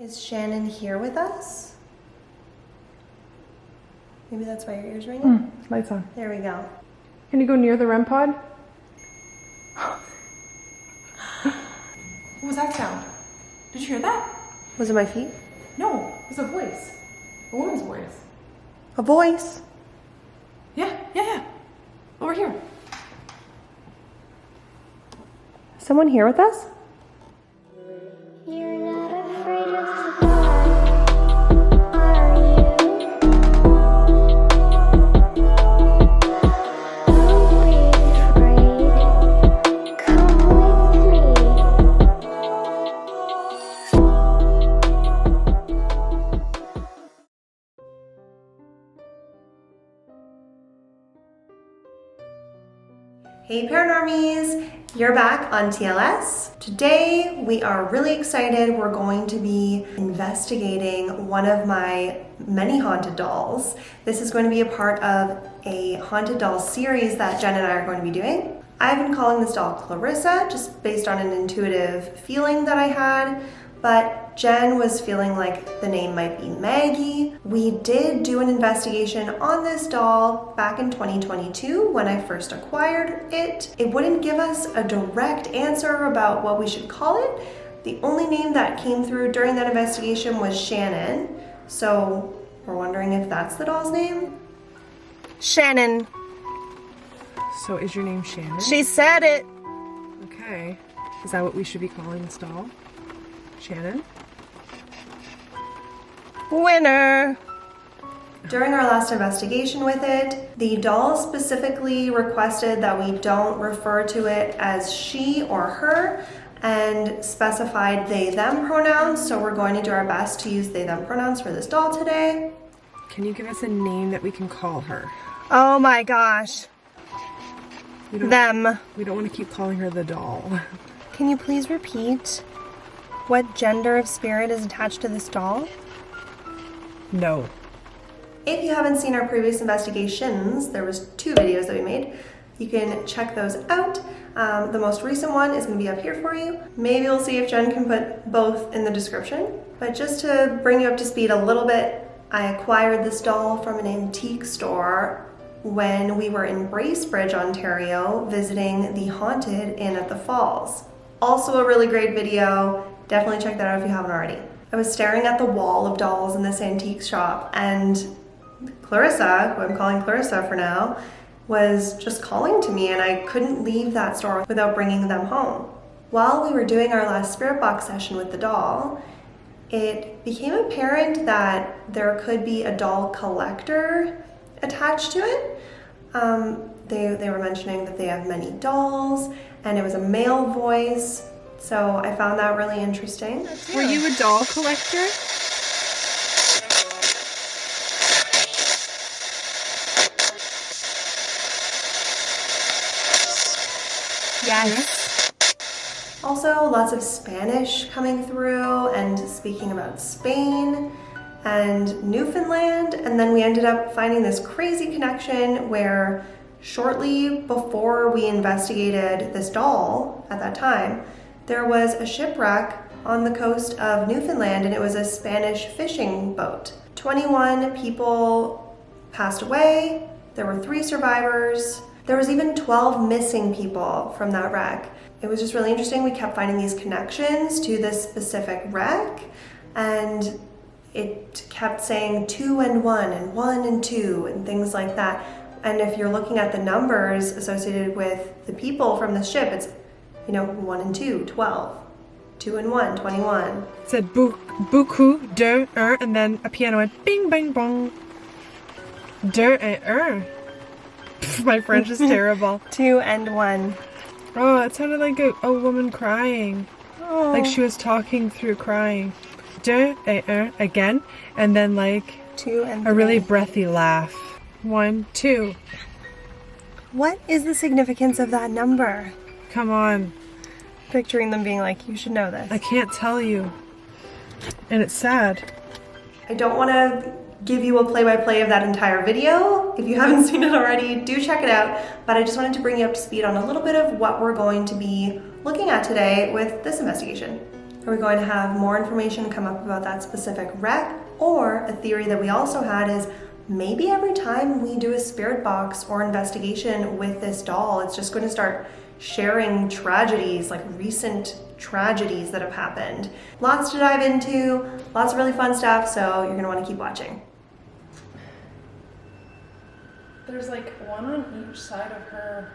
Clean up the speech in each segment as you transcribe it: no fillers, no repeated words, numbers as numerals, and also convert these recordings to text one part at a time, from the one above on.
Is Shannon here with us? Maybe that's why your ears ringing? Lights on. There we go. Can you go near the REM pod? What was that sound? Did you hear that? Was it my feet? No, it was a voice. A woman's voice. A voice? Yeah. Over here. Someone here with us? You're not afraid of the dark, are you? Don't be afraid. Come with me. Hey Paranormies! You're back on TLS. Today we are really excited. We're going to be investigating one of my many haunted dolls. This is going to be a part of a haunted doll series that Jen and I are going to be doing. I've been calling this doll Clarissa just based on an intuitive feeling that I had, but Jen was feeling like the name might be Maggie. We did do an investigation on this doll back in 2022 when I first acquired it. It wouldn't give us a direct answer about what we should call it. The only name that came through during that investigation was Shannon. So we're wondering if that's the doll's name? Shannon. So is your name Shannon? She said it. Okay. Is that what we should be calling this doll? Shannon? Winner! During our last investigation with it, the doll specifically requested that we don't refer to it as she or her and specified they them pronouns, so we're going to do our best to use they them pronouns for this doll today. Can you give us a name that we can call her? Oh my gosh. Them. We don't want to keep calling her the doll. Can you please repeat what gender of spirit is attached to this doll? No. If you haven't seen our previous investigations, there was 2 videos that we made. You can check those out. The most recent one is going to be up here for you. Maybe we'll see if Jen can put both in the description. But just to bring you up to speed a little bit, I acquired this doll from an antique store when we were in Bracebridge, Ontario, visiting the Haunted Inn at the Falls. Also a really great video. Definitely check that out if you haven't already. I was staring at the wall of dolls in this antique shop, and Clarissa, who I'm calling Clarissa for now, was just calling to me, and I couldn't leave that store without bringing them home. While we were doing our last spirit box session with the doll, it became apparent that there could be a doll collector attached to it. They were mentioning that they have many dolls, and it was a male voice. So I found that really interesting. Were you a doll collector? Yes. Also, lots of Spanish coming through and speaking about Spain and Newfoundland. And then we ended up finding this crazy connection where shortly before we investigated this doll at that time, there was a shipwreck on the coast of Newfoundland, and it was a Spanish fishing boat. 21 people passed away. There were 3 survivors. There was even 12 missing people from that wreck. It was just really interesting. We kept finding these connections to this specific wreck, and it kept saying 2 and 1 and 1 and 2 and things like that. And if you're looking at the numbers associated with the people from the ship, it's 1 and 2, 12. 2 and 1, 21. It said beaucoup de and then a piano went bing bang bong. De et My French is terrible. 2 and 1. Oh, it sounded like a woman crying. Oh. Like she was talking through crying. De et again, and then like 2 and 3. a really breathy laugh. 1, 2. What is the significance of that number? Come on. Picturing them being like, you should know this. I can't tell you. And it's sad. I don't want to give you a play-by-play of that entire video. If you haven't seen it already, do check it out. But I just wanted to bring you up to speed on a little bit of what we're going to be looking at today with this investigation. Are we going to have more information come up about that specific wreck? Or a theory that we also had is maybe every time we do a spirit box or investigation with this doll, it's just going to start sharing tragedies, like recent tragedies that have happened. Lots to dive into, lots of really fun stuff, so you're going to want to keep watching. There's like one on each side of her,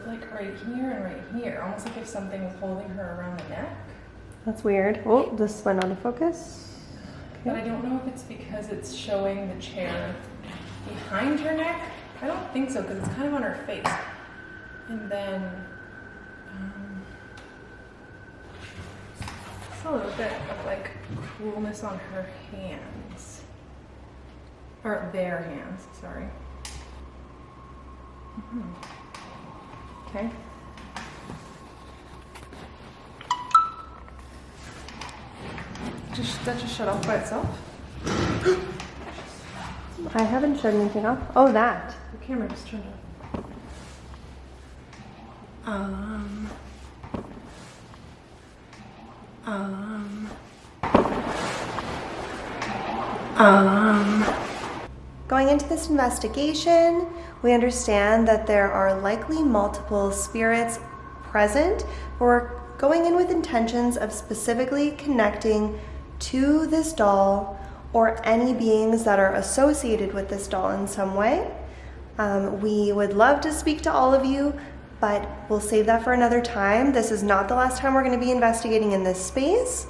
like right here and right here, almost like if something was holding her around the neck. That's weird. Oh, this went out of focus. But I don't know if it's because it's showing the chair behind her neck. I don't think so, because it's kind of on her face. And then just a little bit of like coolness on her hands. Or their hands, sorry. Okay. That just shut off by itself? I haven't shut anything off. Oh, that. The camera just turned off. Going into this investigation, we understand that there are likely multiple spirits present, but we're going in with intentions of specifically connecting to this doll or any beings that are associated with this doll in some way. We would love to speak to all of you, but we'll save that for another time. This is not the last time we're going to be investigating in this space.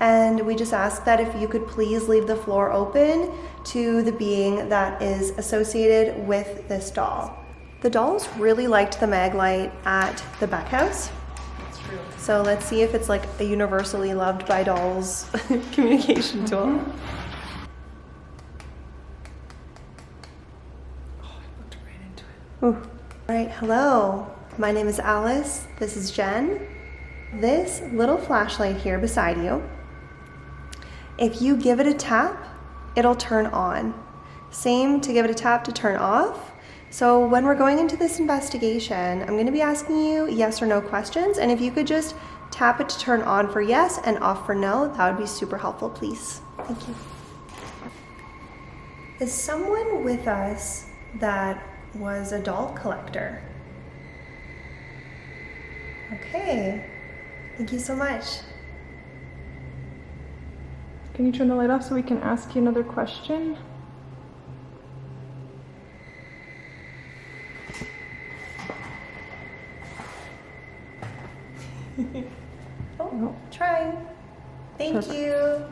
And we just ask that if you could please leave the floor open to the being that is associated with this doll. The dolls really liked the mag light at the Beck House. That's true. So let's see if it's like a universally loved by dolls communication tool. Oh, I looked right into it. Ooh. All right, hello. My name is Alice. This is Jen. This little flashlight here beside you, if you give it a tap, it'll turn on. Same to give it a tap to turn off. So when we're going into this investigation, I'm going to be asking you yes or no questions, and if you could just tap it to turn on for yes and off for no, that would be super helpful, please. Thank you. Is someone with us that was a doll collector? Okay, thank you so much. Can you turn the light off so we can ask you another question? Oh, trying. Thank Perfect. you.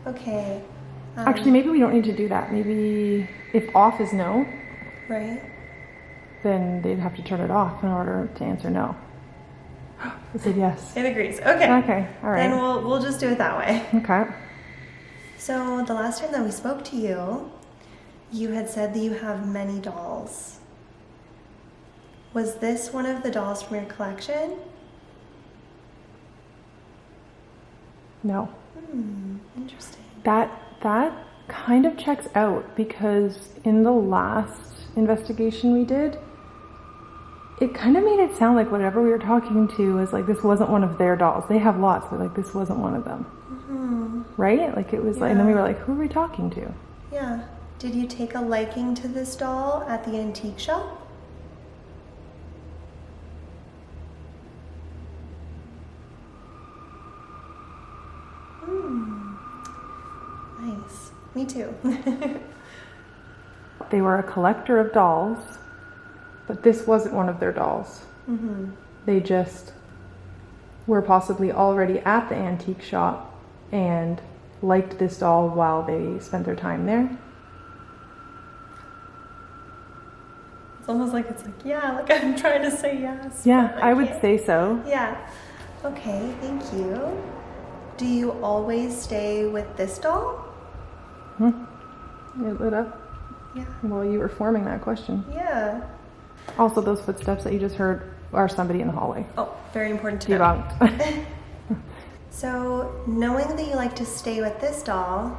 Okay. Actually, maybe we don't need to do that. Maybe if off is no, Right? then they'd have to turn it off in order to answer no. I said yes. It agrees. Okay. Okay, all right. Then we'll just do it that way. Okay. So the last time that we spoke to you, you had said that you have many dolls. Was this one of the dolls from your collection? No. Interesting. That kind of checks out because in the last investigation we did, it kind of made it sound like whatever we were talking to was like this wasn't one of their dolls. They have lots, but like this wasn't one of them. Right? Like it was like, and then we were like, who are we talking to? Yeah. Did you take a liking to this doll at the antique shop? Nice. Me too. They were a collector of dolls, but this wasn't one of their dolls. They just were possibly already at the antique shop and liked this doll while they spent their time there. It's almost like it's like, yeah, like I'm trying to say yes. Yeah, but I would can't. say so. Yeah. Okay, thank you. Do you always stay with this doll? It lit up Yeah. while you were forming that question. Yeah. Also, those footsteps that you just heard are somebody in the hallway. Oh, very important to know. Debunked. So, knowing that you like to stay with this doll,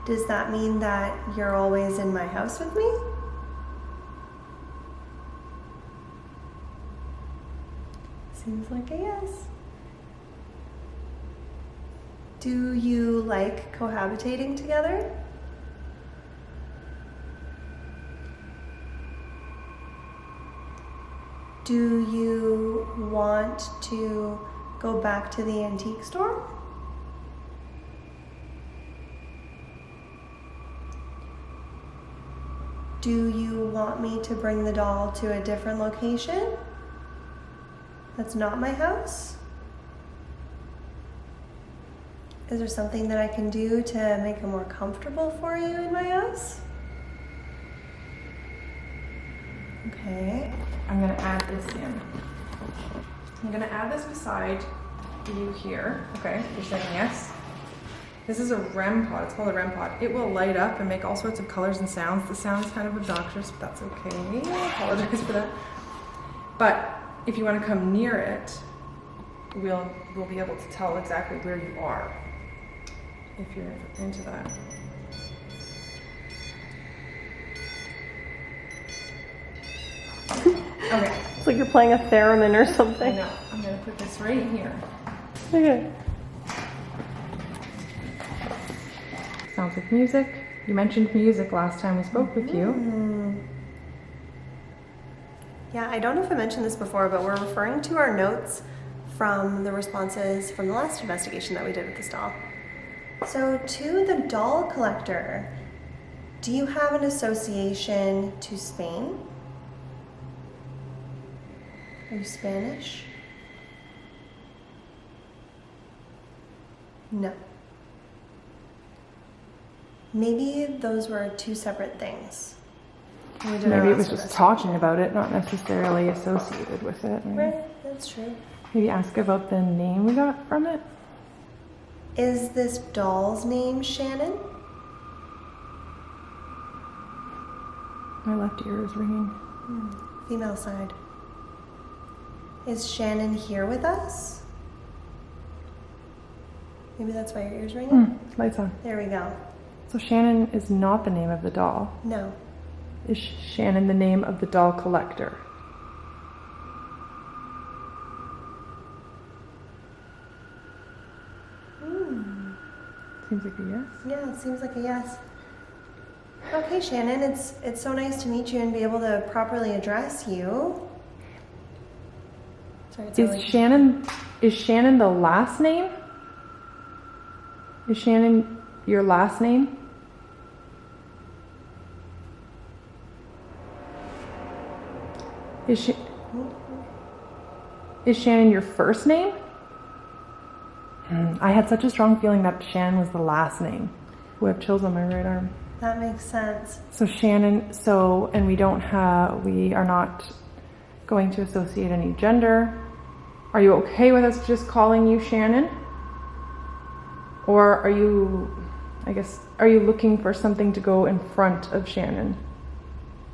does that mean that you're always in my house with me? Seems like a yes. Do you like cohabitating together? Do you want to go back to the antique store? Do you want me to bring the doll to a different location that's not my house? Is there something that I can do to make it more comfortable for you in my house? Okay. I'm gonna add this in. I'm gonna add this beside you here. Okay, you're saying yes. This is a REM pod. It's called a REM pod. It will light up and make all sorts of colors and sounds. The sound's kind of obnoxious, but that's okay. I apologize for that. But if you want to come near it, we'll be able to tell exactly where you are if you're into that. Okay. It's like you're playing a theremin or I something. know. I'm gonna put this right here. Okay. Sounds like music. You mentioned music last time we spoke with you. Yeah, I don't know if I mentioned this before, but we're referring to our notes from the responses from the last investigation that we did with this doll. So, to the doll collector, do you have an association to Spain? Are you Spanish? No. Maybe those were two separate things. We did our Maybe it was last just investigation. talking about it, not necessarily associated with it. Right, that's true. Maybe ask about the name we got from it. Is this doll's name Shannon? My left ear is ringing. Female side. Is Shannon here with us? Maybe that's why your ear's ringing? Lights on. There we go. So Shannon is not the name of the doll. No. Is Shannon the name of the doll collector? Seems like a yes. Yeah, it seems like a yes. Okay, Shannon, it's so nice to meet you and be able to properly address you. Sorry, it's early. Is Shannon the last name? Is Shannon your last name? Is Shannon your first name? I had such a strong feeling that Shannon was the last name. I have chills on my right arm. That makes sense. So Shannon, and we are not going to associate any gender. Are you okay with us just calling you Shannon? Or are you looking for something to go in front of Shannon?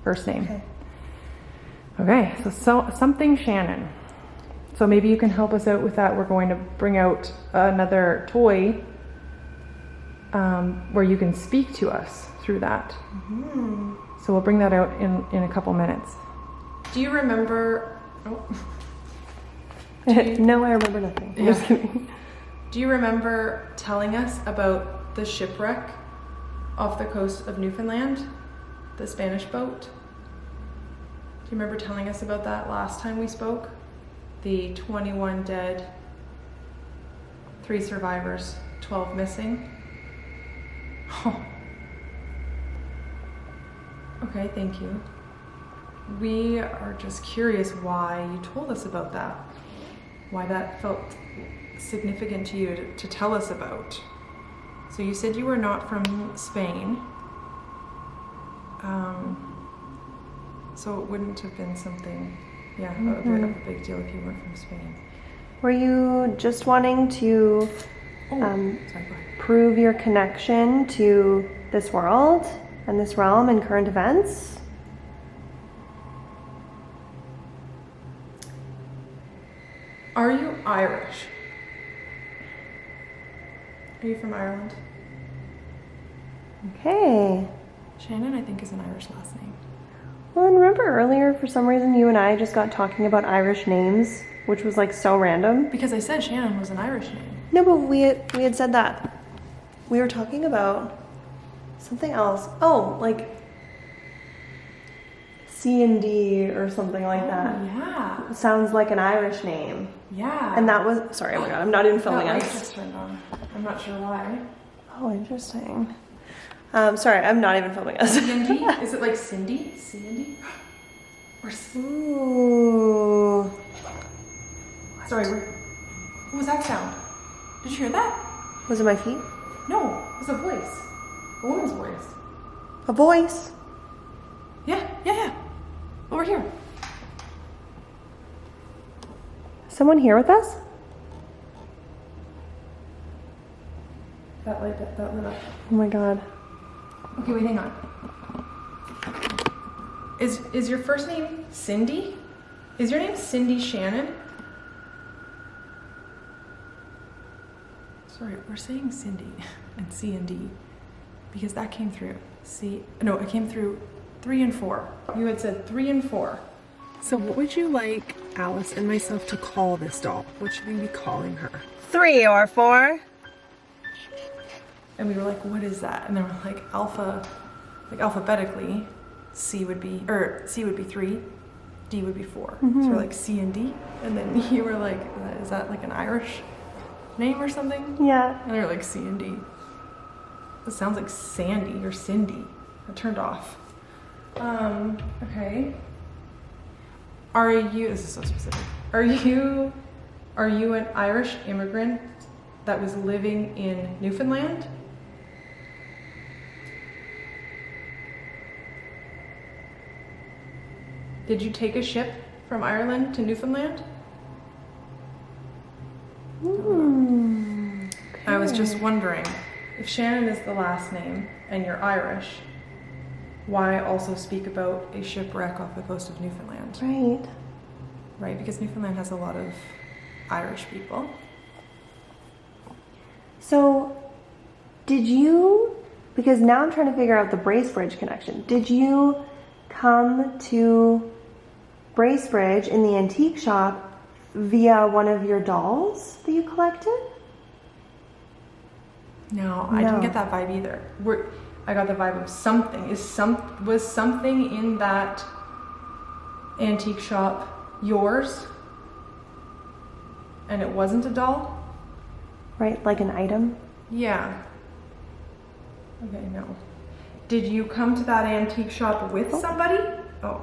First name. Okay, so something Shannon. So maybe you can help us out with that. We're going to bring out another toy where you can speak to us through that. So we'll bring that out in a couple minutes. Do you remember? No, I remember nothing. I'm just kidding. Do you remember telling us about the shipwreck off the coast of Newfoundland, the Spanish boat? Do you remember telling us about that last time we spoke? The 21 dead, 3 survivors, 12 missing. Oh. Okay, thank you. We are just curious why you told us about that. Why that felt significant to you to tell us about. So you said you were not from Spain. So it wouldn't have been something, a bit of a big deal if you weren't from Spain. Were you just wanting to Sorry, go ahead. prove your connection to this world and this realm and current events? Are you Irish? Are you from Ireland? Okay. Shannon, I think, is an Irish last name. Well, and remember earlier, for some reason, you and I just got talking about Irish names, which was like so random. Because I said Shannon was an Irish name. No, but we had said that. We were talking about something else. Oh, like C&D or something like that. Yeah. Sounds like an Irish name. Yeah. And that was, sorry, oh my god, I'm not even filming That light us. just turned on. I'm not sure why. Oh, interesting. Sorry, I'm not even filming us. C&D? Is it like Cindy? C&D? Or Ooh. Sorry, what was that sound? Did you hear that? Was it my feet? No, it was a voice. A woman's voice. A voice. Yeah. Over here. Someone here with us? That light lit up. Oh my god. Okay, wait, hang on. Is your first name Cindy? Is your name Cindy Shannon? Sorry, we're saying Cindy and C and D because that came through. It came through 3 and 4. You had said 3 and 4. So what would you like Alice and myself to call this doll? What should we be calling her? 3 or 4? And we were like, what is that? And they were like, alphabetically, C would be 3, D would be 4. So we're like C and D. And then you were like, is that like an Irish name or something? Yeah. And they were like C and D. It sounds like Sandy or Cindy. I turned off. Okay. This is so specific. Are you an Irish immigrant that was living in Newfoundland? Did you take a ship from Ireland to Newfoundland? I was just wondering, if Shannon is the last name and you're Irish, why also speak about a shipwreck off the coast of Newfoundland? Right. Right, because Newfoundland has a lot of Irish people. So, did you, because now I'm trying to figure out the Bracebridge connection. Did you come to Bracebridge in the antique shop via one of your dolls that you collected? No, I didn't get that vibe either. I got the vibe of something. Was something in that antique shop yours? And it wasn't a doll? Right, like an item? Yeah. Okay, no. Did you come to that antique shop with somebody? Oh,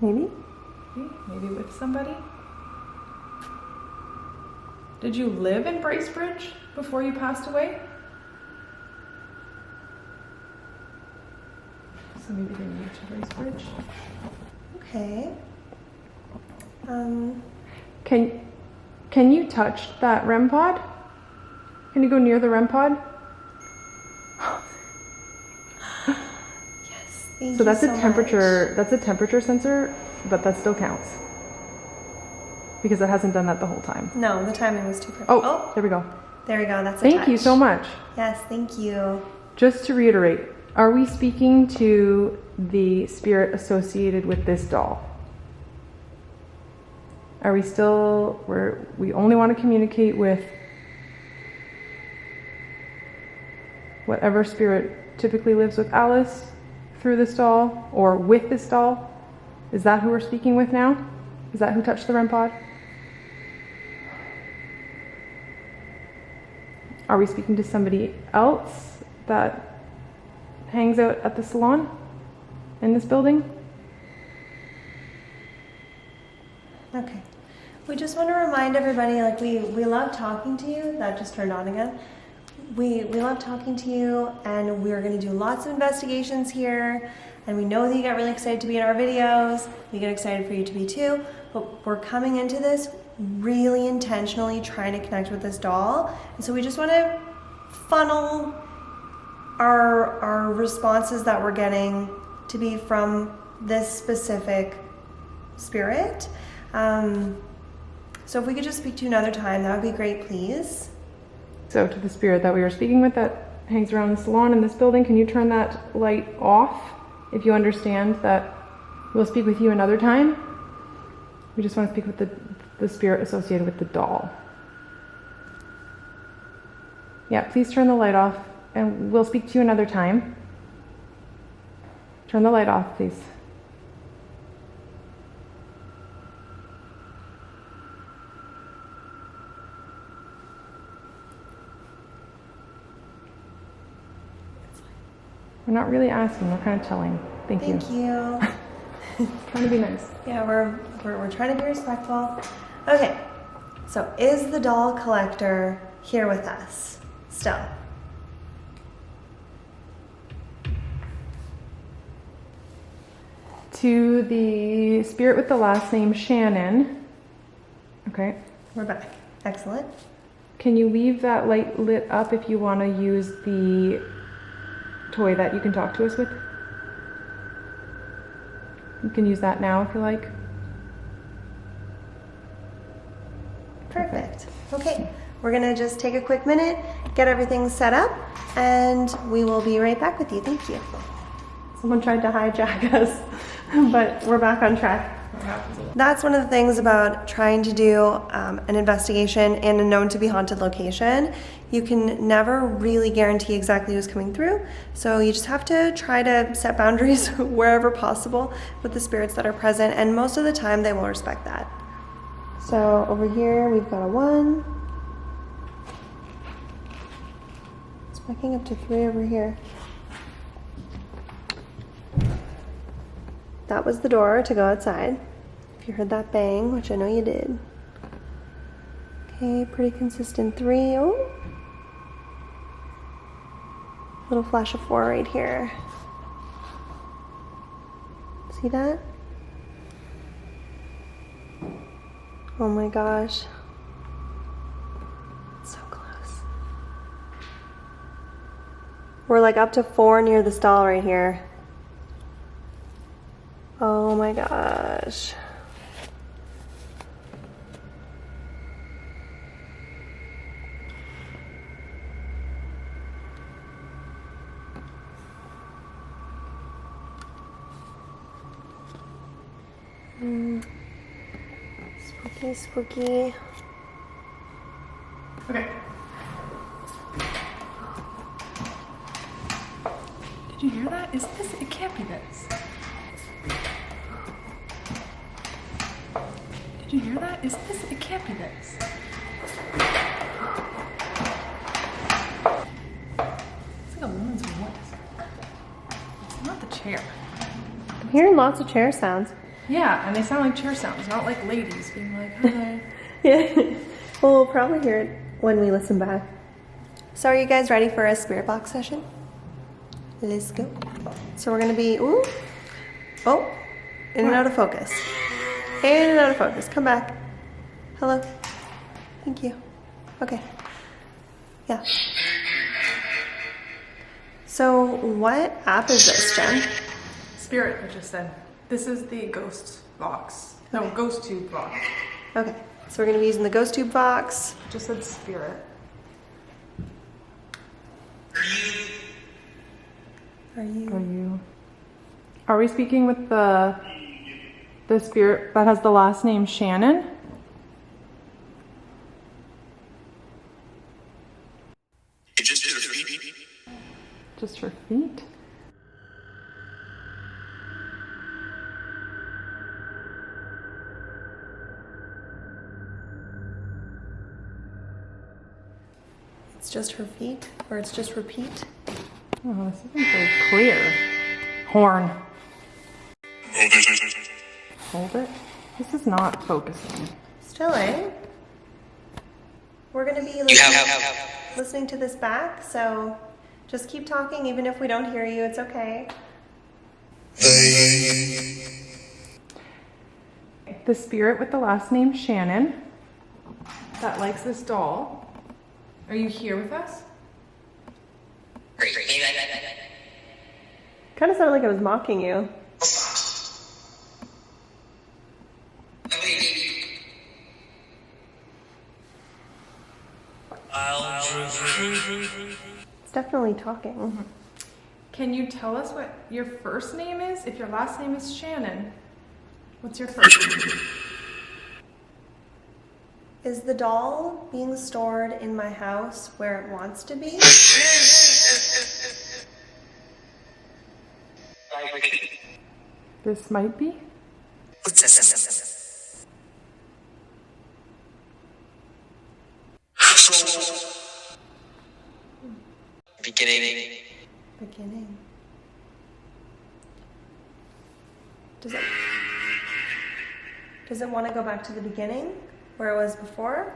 Maybe? maybe with somebody? Did you live in Bracebridge before you passed away? So maybe they moved to Bracebridge. Okay. Can you touch that REM pod? Can you go near the REM pod? Yes, thank So you that's so a temperature. much. That's a temperature sensor, but that still counts because it hasn't done that the whole time. No, the timing was too perfect. Oh, there we go. There we go, that's a Thank you touch. so much. Yes, thank you. Just to reiterate, are we speaking to the spirit associated with this doll? Are we still where we only want to communicate with whatever spirit typically lives with Alice through this doll or with this doll? Is that who we're speaking with now? Is that who touched the REM pod? Are we speaking to somebody else that hangs out at the salon in this building? Okay. We just want to remind everybody, like, we love talking to you. That just turned on again. We love talking to you, and we're going to do lots of investigations here. And we know that you get really excited to be in our videos. We get excited for you to be too. But we're coming into this really intentionally trying to connect with this doll. And so we just want to funnel our responses that we're getting to be from this specific spirit. So if we could just speak to you another time, that would be great, please. So to the spirit that we were speaking with that hangs around the salon in this building, can you turn that light off if you understand that we'll speak with you another time? We just want to speak with the spirit associated with the doll. Yeah, please turn the light off and we'll speak to you another time. Turn the light off, please. We're not really asking, we're kind of telling. Thank you. Thank you. Trying to be nice. Yeah, we're trying to be respectful. Okay, so is the doll collector here with us still? To the spirit with the last name Shannon. Okay. We're back. Excellent. Can you leave that light lit up if you want to use the toy that you can talk to us with? You can use that now if you like. Perfect. Okay, we're gonna just take a quick minute, get everything set up, and we will be right back with you. Thank you. Someone tried to hijack us, but we're back on track. That's one of the things about trying to do an investigation in a known to be haunted location. You can never really guarantee exactly who's coming through, so you just have to try to set boundaries wherever possible with the spirits that are present, and most of the time they will respect that. So over here we've got a 1. It's backing up to 3 over here. That was the door to go outside. If you heard that bang, which I know you did. Okay, pretty consistent 3. Oh. Little flash of 4 right here. See that? Oh my gosh. So close. We're like up to 4 near this doll right here. Oh my gosh. Spooky, spooky. Okay. Did you hear that? Is this? It can't be this. Did you hear that? Is this? It can't be this. It's like a woman's voice. It's not the chair. I'm hearing lots of chair sounds. Yeah, and they sound like chair sounds, not like ladies being like, hi. Yeah. Well, we'll probably hear it when we listen back. So are you guys ready for a spirit box session? Let's go. So we're gonna be, ooh, oh, in and out of focus. In and out of focus, come back. Hello, thank you. Okay, yeah. So what app is this, Jen? Spirit, I just said. This is the ghost box. No, ghost tube box. Okay, so we're gonna be using the ghost tube box. Just said spirit. Are we speaking with the spirit that has the last name Shannon? Just her feet? It's just her feet, or it's just repeat. Oh, this isn't very clear. Horn. Hold it. This is not focusing. Still, eh? We're gonna be listening to this back, so just keep talking even if we don't hear you, it's okay. The spirit with the last name Shannon that likes this doll. Are you here with us? Kind of sounded like I was mocking you. It's definitely talking. Can you tell us what your first name is? If your last name is Shannon, what's your first name? Is the doll being stored in my house where it wants to be? This might be. Beginning. Beginning. Does it want to go back to the beginning where it was before?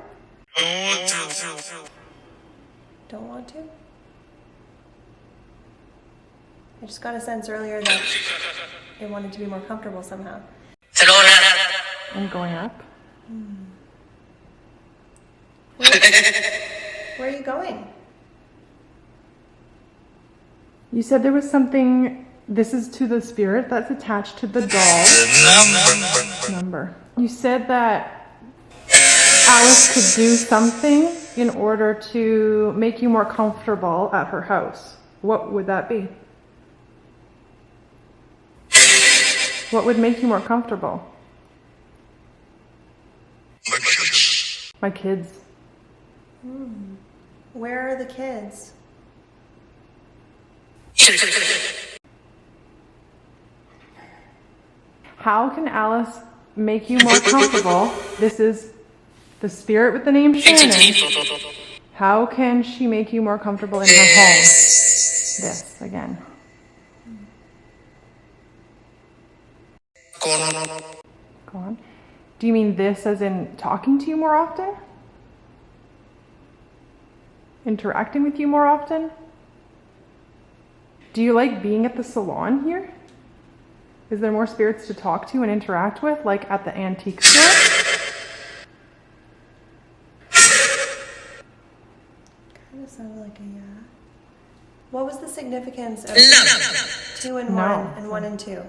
Don't want to? I just got a sense earlier that it wanted to be more comfortable somehow. And going up. Where are you going? You said there was something. This is to the spirit that's attached to the doll. Number. You said that Alice could do something in order to make you more comfortable at her house. What would that be? What would make you more comfortable? My kids. Where are the kids? How can Alice make you more comfortable? This is the spirit with the name Shannon. How can she make you more comfortable in her home? This again. Go on. Do you mean this as in talking to you more often? Interacting with you more often? Do you like being at the salon here? Is there more spirits to talk to and interact with, like at the antique store? Kind of sounded like a yeah. What was the significance of 2 and 1 No. and 1 and 2?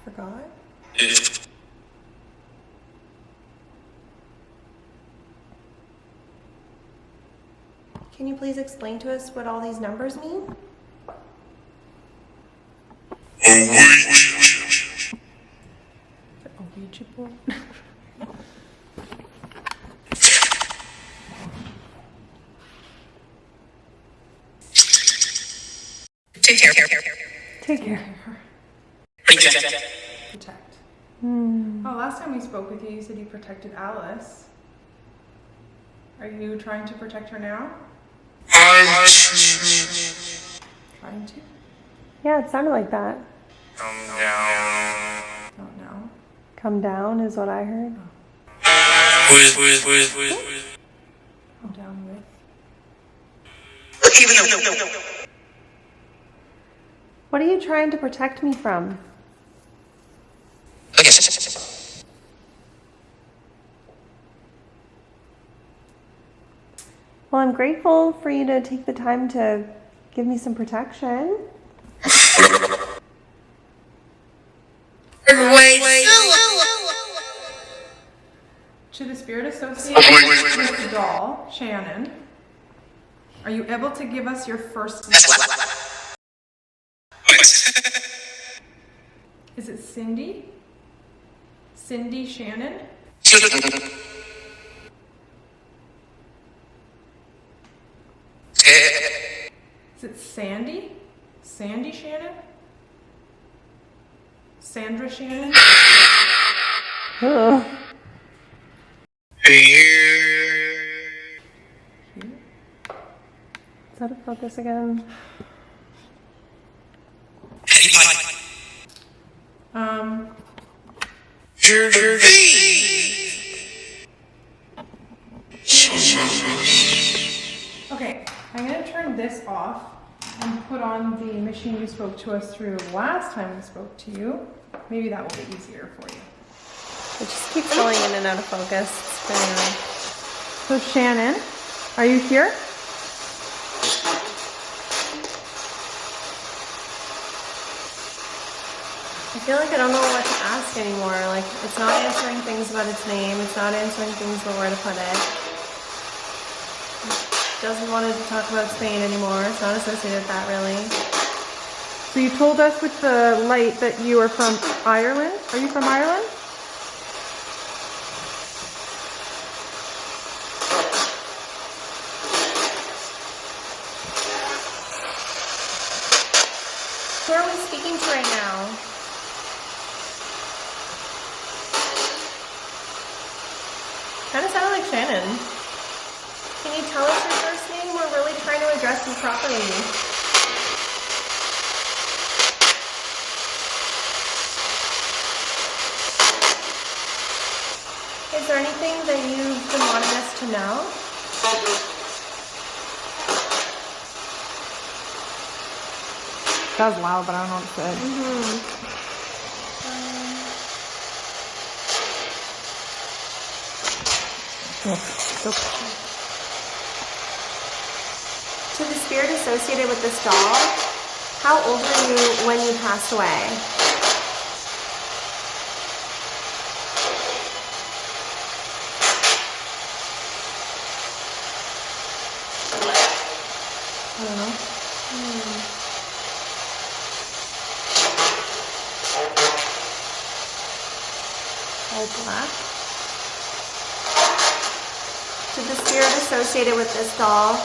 Forgot? Can you please explain to us what all these numbers mean? A Ouija board? Take care. Take care. Protect. Oh, last time we spoke with you, you said you protected Alice. Are you trying to protect her now? Trying to? Yeah, it sounded like that. Not now. Come down is what I heard. I'm down with. What are you trying to protect me from? Well, I'm grateful for you to take the time to give me some protection. To the spirit associated with the doll, Shannon, are you able to give us your first name? Is it Cindy? Cindy Shannon? Is it Sandy? Sandy Shannon? Sandra Shannon? Ugh. Is that a focus again? Okay, I'm going to turn this off and put on the machine you spoke to us through last time we spoke to you. Maybe that will be easier for you. It just keeps going in and out of focus. It's very annoying. So Shannon, are you here? I feel like I don't know what to ask anymore. Like, it's not answering things about its name. It's not answering things about where to put it. It doesn't want to talk about Spain anymore. It's not associated with that, really. So you told us with the light that you are from Ireland. Are you from Ireland? Who are we speaking to right now? Kind of sounded like Shannon. Can you tell us your first name? We're really trying to address you properly. Is there anything that you've been wanting us to know? That was loud, but I don't know what it said. To the spirit associated with this doll, how old were you when you passed away? I don't know. All black. To the spirit associated with this doll,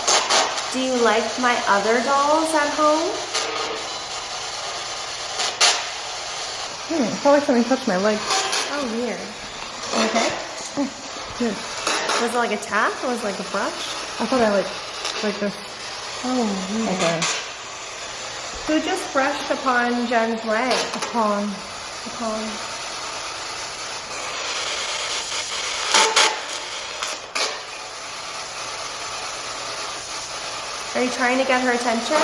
do you like my other dolls at home? I felt like something touched my leg. Oh, weird. Okay. Good. Was it like a tap or was it like a brush? I thought I like this. Oh, weird. Okay. Who just brushed upon Jen's leg? Upon. Are you trying to get her attention?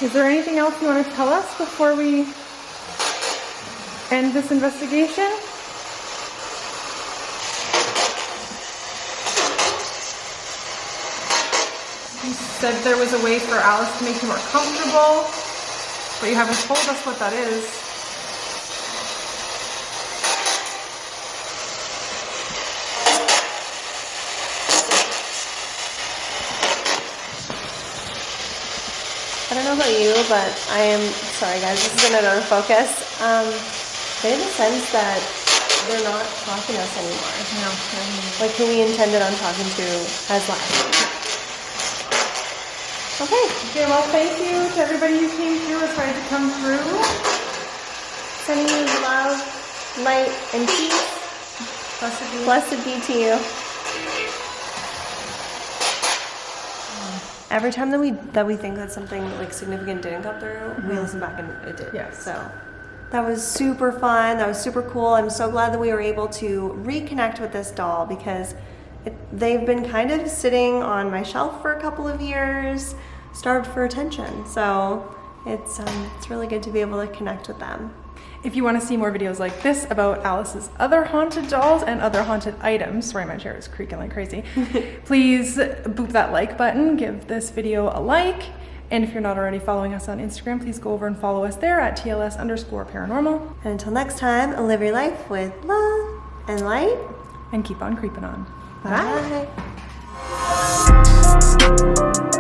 Is there anything else you want to tell us before we end this investigation? You said there was a way for Alice to make you more comfortable, but you haven't told us what that is. I don't know about you, but I am, sorry guys, this is another focus. I have a sense that they're not talking to us anymore. No. Like who we intended on talking to has left. Okay. Okay, well, thank you to everybody who came through or tried to come through. Sending you love, light, and peace. Blessed be to you. Every time that we think that something like significant didn't come through, we listen back and it did. Yes. So that was super fun. That was super cool. I'm so glad that we were able to reconnect with this doll because they've been kind of sitting on my shelf for a couple of years, starved for attention. So it's really good to be able to connect with them. If you want to see more videos like this about Alice's other haunted dolls and other haunted items, sorry, my chair is creaking like crazy, please boop that like button, give this video a like, and if you're not already following us on Instagram, please go over and follow us there at TLS_paranormal. And until next time, live your life with love and light. And keep on creeping on. Bye. Bye.